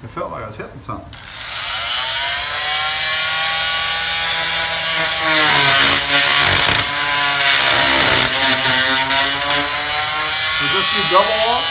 It felt like I was hitting something. Would this be double walk?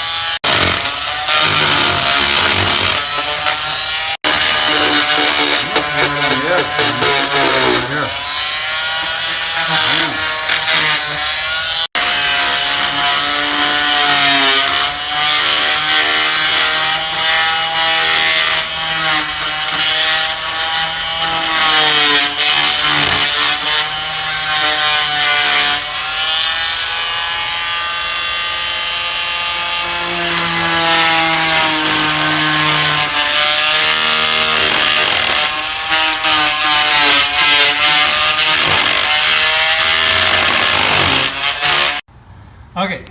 Okay,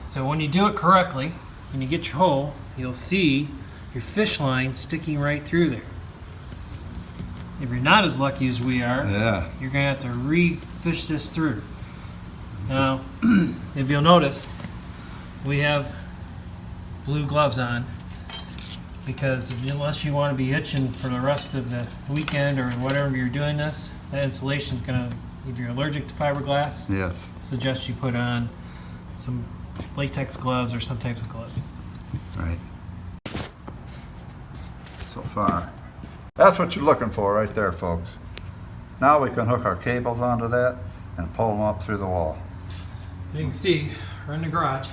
so when you do it correctly, when you get your hole, you'll see your fish line sticking right through there. If you're not as lucky as we are, you're going to have to re-fish this through. Now, if you'll notice, we have blue gloves on because unless you want to be itching for the rest of the weekend or whatever you're doing this, that insulation is going to, if you're allergic to fiberglass, suggest you put on some latex gloves or some types of gloves. Right. So far. That's what you're looking for right there, folks. Now we can hook our cables onto that and pull them up through the wall. You can see we're in the garage.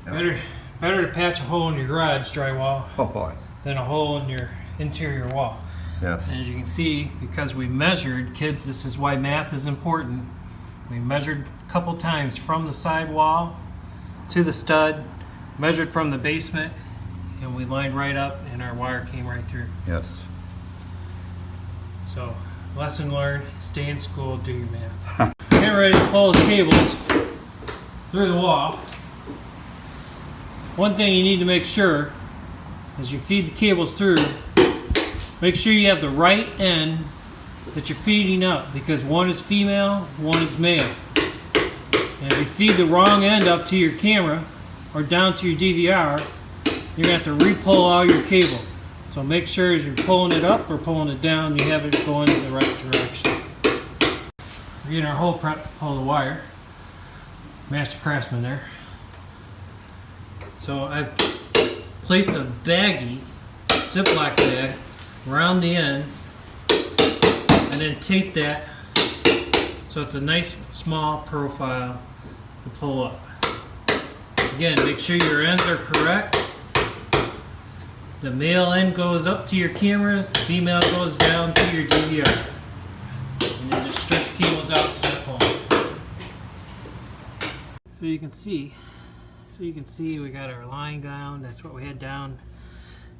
Better to patch a hole in your garage drywall than a hole in your interior wall. Yes. And as you can see, because we measured, kids, this is why math is important. We measured a couple times from the side wall to the stud, measured from the basement, and we lined right up and our wire came right through. Yes. So, lesson learned, stay in school, do your math. Get ready to pull the cables through the wall. One thing you need to make sure as you feed the cables through, make sure you have the right end that you're feeding up, because one is female, one is male. And if you feed the wrong end up to your camera or down to your DVR, you're going to have to re-pull all your cable. So make sure as you're pulling it up or pulling it down, you have it going in the right direction. We're getting our hole prep to pull the wire. Master Craftsman there. So I've placed a baggie, Ziploc bag, around the ends, and then tape that so it's a nice small profile to pull up. Again, make sure your ends are correct. The male end goes up to your cameras, the female goes down to your DVR. And then just stretch cables out to the pole. So you can see we got our line down. That's what we had down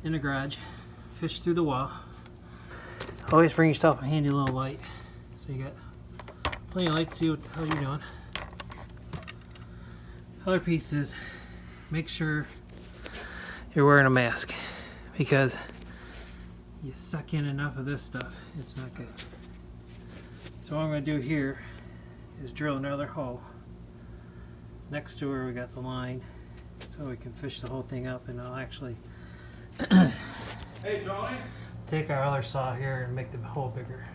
in the garage. Fish through the wall. Always bring yourself a handy little light, so you got plenty of light to see what the hell you're doing. Other piece is, make sure you're wearing a mask, because you suck in enough of this stuff, it's not good. So what I'm going to do here is drill another hole next to where we got the line, so we can fish the whole thing up, and I'll actually Hey, Tony. take our other saw here and make the hole bigger.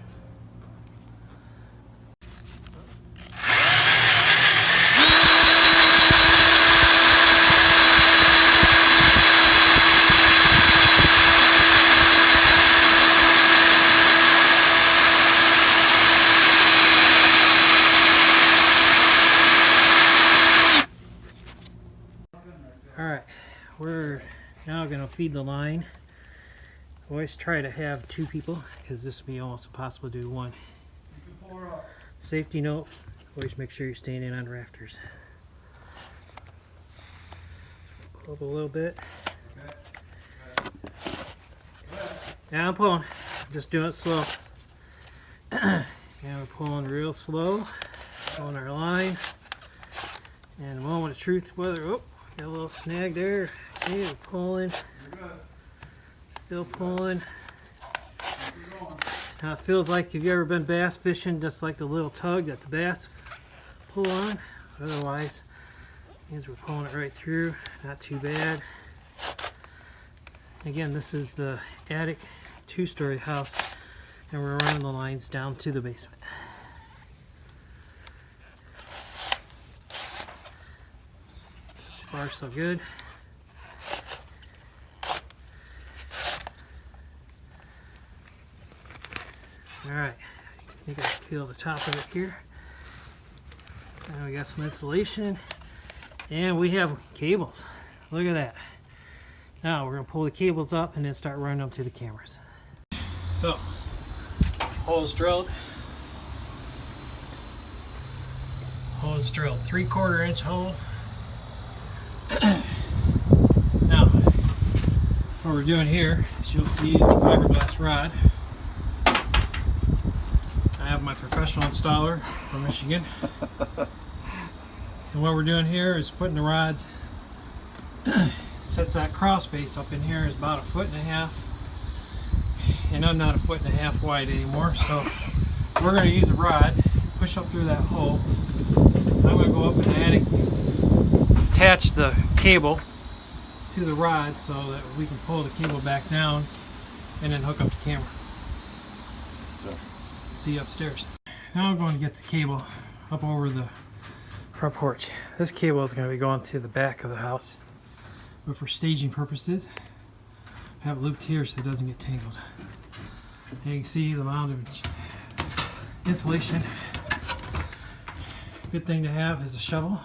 Alright, we're now going to feed the line. Always try to have two people, because this would be almost impossible to do one. Safety note, always make sure you're staying in on rafters. Pull up a little bit. Now I'm pulling, just doing it slow. And we're pulling real slow, pulling our line. And the moment of truth, whether, oh, got a little snag there. Okay, we're pulling. Still pulling. Now it feels like, if you've ever been bass fishing, just like the little tug that the bass pull on. Otherwise, means we're pulling it right through. Not too bad. Again, this is the attic 2-story house, and we're running the lines down to the basement. So far, so good. Alright, you can feel the top of it here. And we got some insulation, and we have cables. Look at that. Now we're going to pull the cables up and then start running them to the cameras. So, holes drilled. Holes drilled, 3/4 inch hole. Now, what we're doing here is you'll see a fiberglass rod. I have my professional installer from Michigan. And what we're doing here is putting the rods, sets that cross base up in here is about 1.5 feet. And I'm not 1.5 feet wide anymore, so we're going to use a rod, push up through that hole. I'm going to go up in the attic, attach the cable to the rod so that we can pull the cable back down and then hook up the camera. See you upstairs. Now I'm going to get the cable up over the front porch. This cable is going to be going to the back of the house, but for staging purposes, I have it looped here so it doesn't get tangled. And you can see the amount of insulation. Good thing to have is a shovel.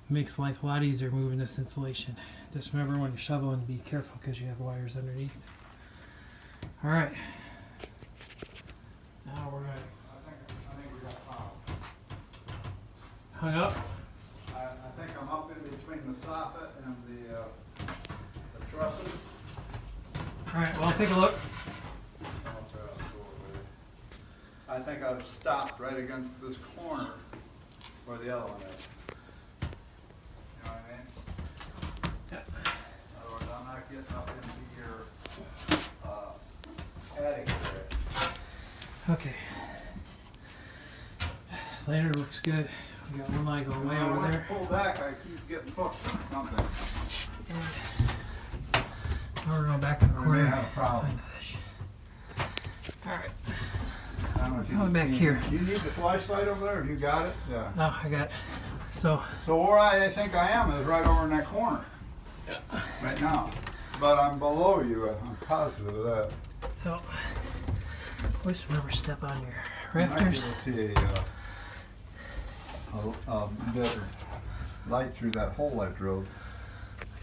Makes life a lot easier moving this insulation. Just remember when you're shoveling, be careful because you have wires underneath. All right. Now we're going to. I think we got power. Hung up. I think I'm up in between the soffit and the trusses. All right. Well, take a look. I think I've stopped right against this corner where the other one is. You know what I mean? Yeah. In other words, I'm not getting up into your attic area. Okay. Lanyard looks good. We got one line going way over there. Pull back, I keep getting hooked on something. And now we're going back in the We corner. may have a problem. Find the fish. All right. I don't know if you Coming can back see here. it. Do you need the flashlight over there? Have you got it? Yeah. No, I got it. So where I think I am is right over in that corner. Yeah. Right now. But I'm below you. I'm positive of that. So, always remember step on your You might be rafters. able to see a bit of light through that hole I drilled.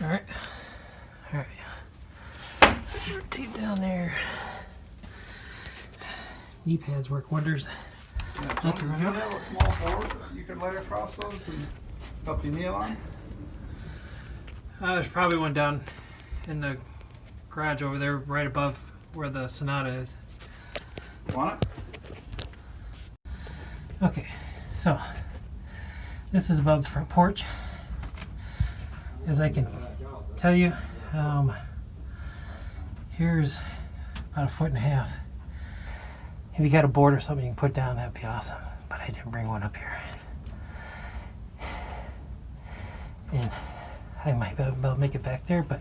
All right. All right. Put your tape down there. Knee pads work wonders. Yeah, Not to do run you out. have a small board that you can lay across those and help you kneel on? There's probably one down in the garage over there, right above where the Sonata is. Want it? Okay, so this is above the front porch. As I can tell you, here's about 1.5 feet. If you got a board or something you can put down, that'd be awesome. But I didn't bring one up here. And I might be able to make it back there, but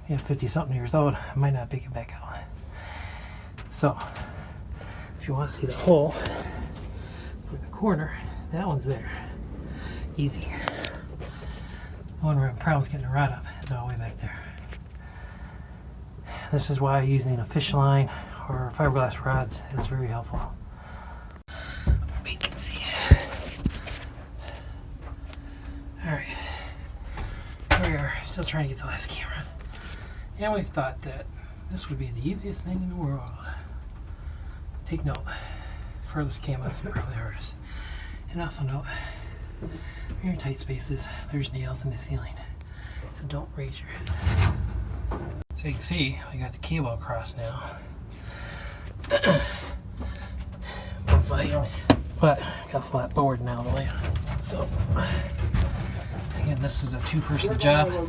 50-something years old, I might not make it back out. So, if you want to see the hole for the corner, that one's there. Easy. The one where I have problems getting the rod up is all the way back there. This is why using a fish line or fiberglass rods is very helpful. We can see. Alright. Here we are, still trying to get the last camera. And we've thought that this would be the easiest thing in the world. Take note, furthest cam is probably the hardest. And also note, in your tight spaces, there's nails in the ceiling. So don't raise your head. So you can see, we got the cable across now. But I got a flat board now to lay on. So, again, this is a two-person job. You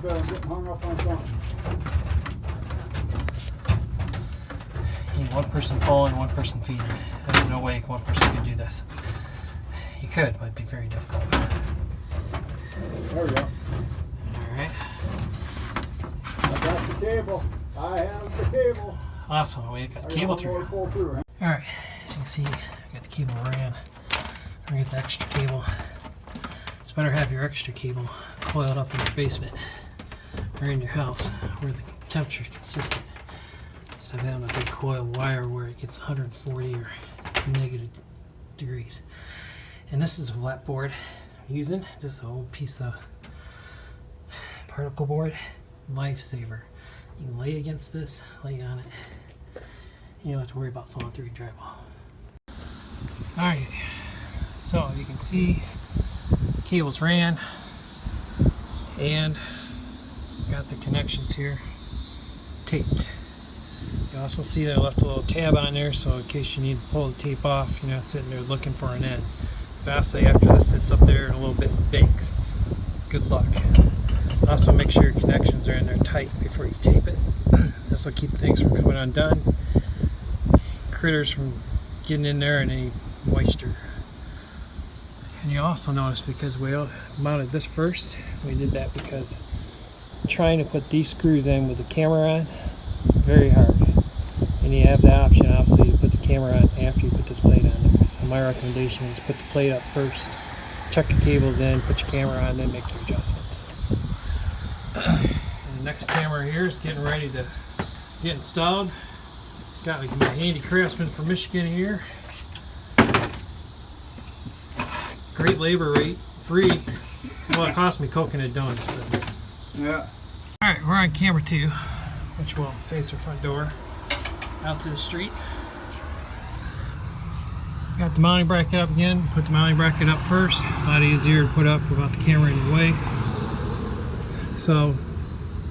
need one person pulling, one person feeding. There's no way one person could do this. You could, but it'd be very difficult. There we go. Alright. cable. I have the cable. Awesome. We got the cable through. Pull through. All right. You can see I got the cable ran. I get the extra cable. It's better to have your extra cable coiled up in your basement or in your house where the temperature is consistent. So having a big coil wire where it gets 140 or negative degrees. And this is a flat board I'm using. Just an old piece of particle board. Lifesaver. You can lay against this, lay on it. You don't have to worry about falling through your drywall. Alright, so you can see cables ran and got the connections here taped. You also see that I left a little tab on there, so in case you need to pull the tape off, you're not sitting there looking for an end. Because obviously after this sits up there and a little bit bakes. Good luck. Also make sure your connections are in there tight before you tape it. This will keep things from coming undone. Critters from getting in there and any moisture. And you also notice because we mounted this first, we did that because trying to put these screws in with the camera on, very hard. And you have the option obviously to put the camera on after you put this plate on there. So my recommendation is put the plate up first, chuck the cables in, put your camera on, then make your adjustments. And the next camera here is getting ready to get installed. Got like my handy craftsman from Michigan here. Great labor rate, free. Well, it cost me coconut donuts, but Yeah. alright, we're on camera 2, which will face our front door out to the street. Got the mounting bracket up again. Put the mounting bracket up first. A lot easier to put up without the camera in the way. So,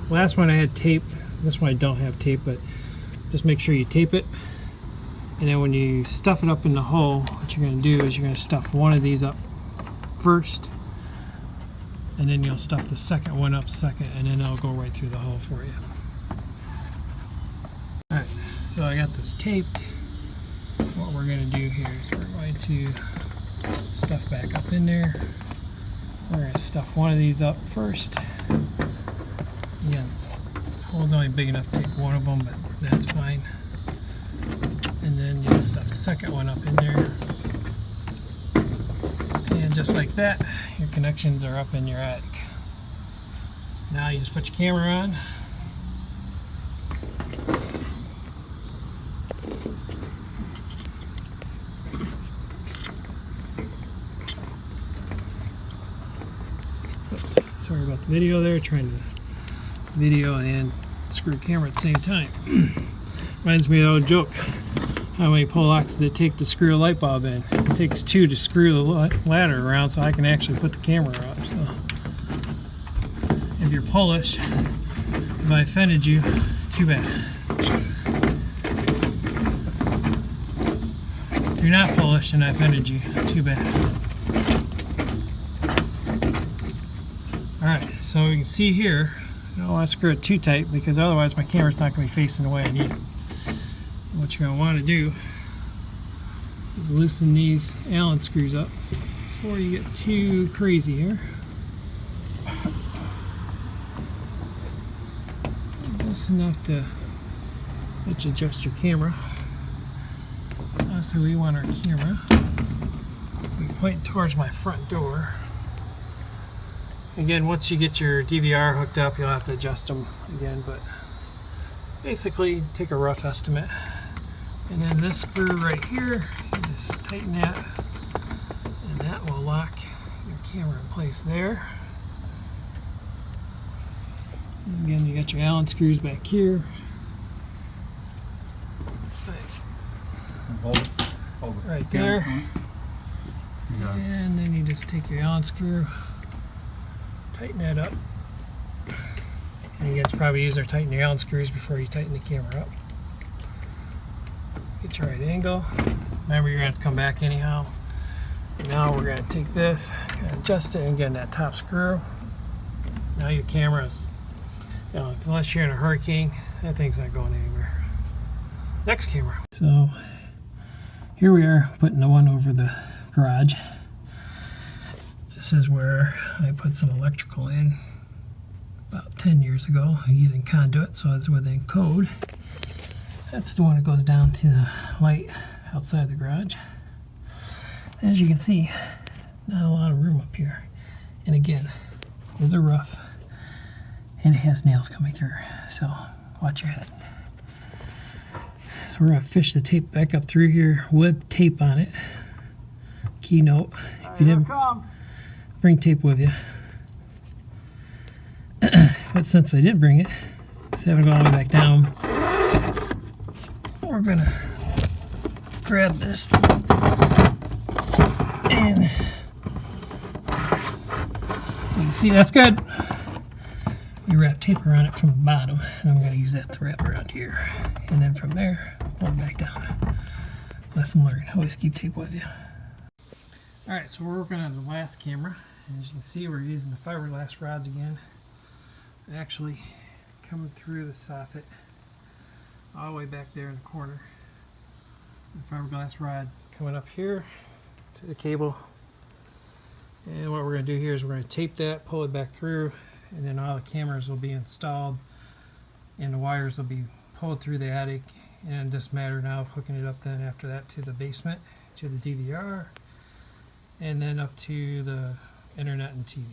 last one I had tape. This one I don't have tape, but just make sure you tape it. And then when you stuff it up in the hole, what you're going to do is you're going to stuff one of these up first. And then you'll stuff the second one up second, and then it'll go right through the hole for you. Alright, so I got this taped. What we're going to do here is we're going to stuff back up in there. We're going to stuff one of these up first. Again, the hole's only big enough to take one of them, but that's fine. And then you stuff the second one up in there. And just like that, your connections are up in your attic. Now you just put your camera on. Oops, sorry about the video there, trying to video and screw camera at the same time. Reminds me of an old joke. How many pull locks did it take to screw a light bulb in? It takes 2 to screw the ladder around so I can actually put the camera up. So, if you're Polish, if I offended you, too bad. If you're not Polish and I offended you, too bad. Alright, so you can see here, I don't want to screw it too tight because otherwise my camera's not going to be facing the way I need it. What you're going to want to do is loosen these Allen screws up before you get too crazy here. Just enough to let you adjust your camera. Also, we want our camera to be pointing towards my front door. Again, once you get your DVR hooked up, you'll have to adjust them again, but basically take a rough estimate. And then this screw right here, you just tighten that, and that will lock your camera in place there. And again, you got your Allen screws back here. Hold it Right there. Yeah. And then you just take your Allen screw, tighten that up. And you guys probably use or tighten your Allen screws before you tighten the camera up. Get your right angle. Remember, you're going to have to come back anyhow. Now we're going to take this, adjust it, and get in that top screw. Now your camera is, unless you're in a hurricane, that thing's not going anywhere. Next camera. So here we are putting the one over the garage. This is where I put some electrical in. about 10 years ago using conduit, so it's within code. That's the one that goes down to the light outside the garage. As you can see, not a lot of room up here. And again, it's a rough and it has nails coming through, so watch your head. So we're gonna fish the tape back up through here with tape on it. Keynote, if you didn't bring tape with you. But since I did bring it, instead of going all the way back down, we're gonna grab this and you can see that's good. We wrap tape around it from the bottom, and I'm gonna use that to wrap around here. And then from there, pull it back down. Lesson learned, always keep tape with you. Alright, so we're working on the last camera. As you can see, we're using the fiberglass rods again. Actually coming through the soffit all the way back there in the corner. The fiberglass rod coming up here to the cable. And what we're going to do here is we're going to tape that, pull it back through, and then all the cameras will be installed and the wires will be pulled through the attic, and just matter now of hooking it up then after that to the basement, to the DVR, and then up to the internet and TV.